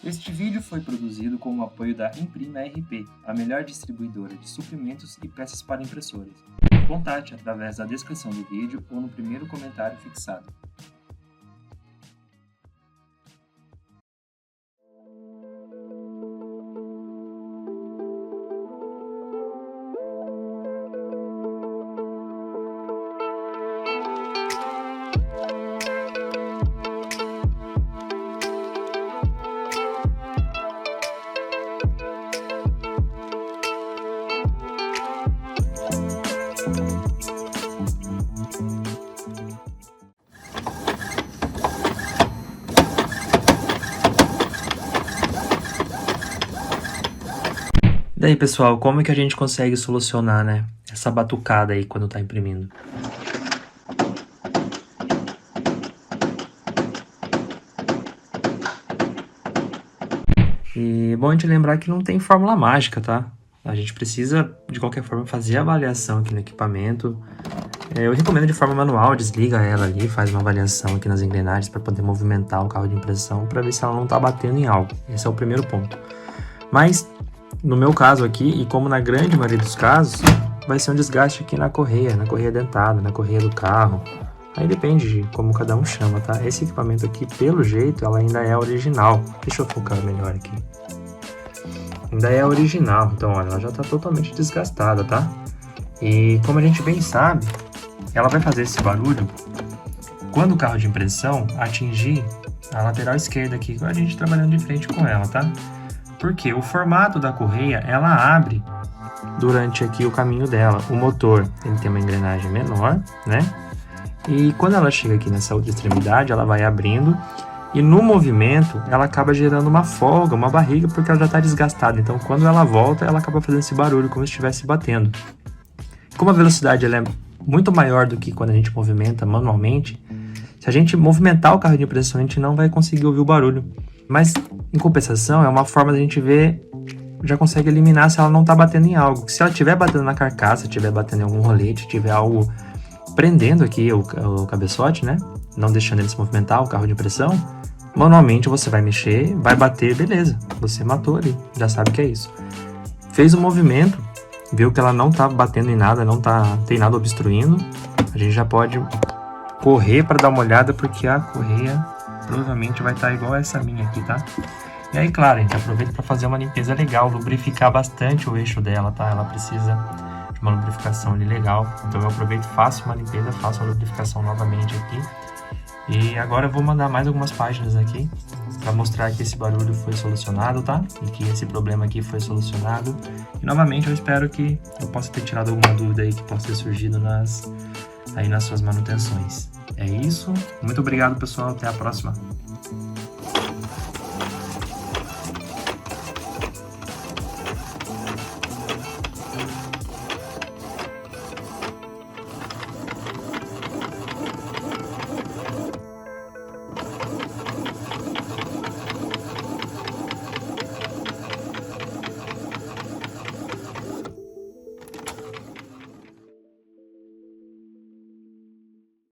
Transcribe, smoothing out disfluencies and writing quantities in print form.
Este vídeo foi produzido com o apoio da Imprima RP, a melhor distribuidora de suprimentos e peças para impressoras. Contate através da descrição do vídeo ou no primeiro comentário fixado. Daí, pessoal, como que a gente consegue solucionar, né, essa batucada aí quando tá imprimindo? E bom a gente lembrar que não tem fórmula mágica, tá? A gente precisa, de qualquer forma, fazer a avaliação aqui no equipamento. Eu recomendo de forma manual, desliga ela ali, faz uma avaliação aqui nas engrenagens para poder movimentar o carro de impressão para ver se ela não tá batendo em algo. Esse é o primeiro ponto. Mas, no meu caso aqui, e como na grande maioria dos casos, vai ser um desgaste aqui na correia dentada, na correia do carro. Aí depende de como cada um chama, tá? Esse equipamento aqui, pelo jeito, ela ainda é original. Deixa eu focar melhor aqui. Ainda é original, então olha, ela já tá totalmente desgastada, tá? E como a gente bem sabe, ela vai fazer esse barulho quando o carro de impressão atingir a lateral esquerda aqui, com a gente trabalhando de frente com ela, tá? Porque o formato da correia, ela abre durante aqui o caminho dela. O motor, ele tem uma engrenagem menor, né? E quando ela chega aqui nessa outra extremidade, ela vai abrindo e no movimento ela acaba gerando uma folga, uma barriga, porque ela já está desgastada. Então quando ela volta, ela acaba fazendo esse barulho como se estivesse batendo. Como a velocidade ela é muito maior do que quando a gente movimenta manualmente, se a gente movimentar o carro de impressão, a gente não vai conseguir ouvir o barulho. Mas, em compensação, é uma forma da gente ver, já consegue eliminar se ela não está batendo em algo. Se ela estiver batendo na carcaça, estiver batendo em algum rolete, tiver algo prendendo aqui o cabeçote, né? Não deixando ele se movimentar, o carro de impressão, manualmente você vai mexer, vai bater, beleza. Você matou ali, já sabe que é isso. Fez o movimento, viu que ela não está batendo em nada, tem nada obstruindo, a gente já pode correr para dar uma olhada, porque a correia provavelmente vai estar igual essa minha aqui, tá? E aí, claro, a gente aproveita para fazer uma limpeza legal, lubrificar bastante o eixo dela, tá? Ela precisa de uma lubrificação ali legal. Então eu aproveito, faço uma limpeza, faço uma lubrificação novamente aqui. E agora eu vou mandar mais algumas páginas aqui para mostrar que esse barulho foi solucionado, tá? E que esse problema aqui foi solucionado. E novamente eu espero que eu possa ter tirado alguma dúvida aí que possa ter surgido nas suas manutenções. É isso. Muito obrigado, pessoal. Até a próxima.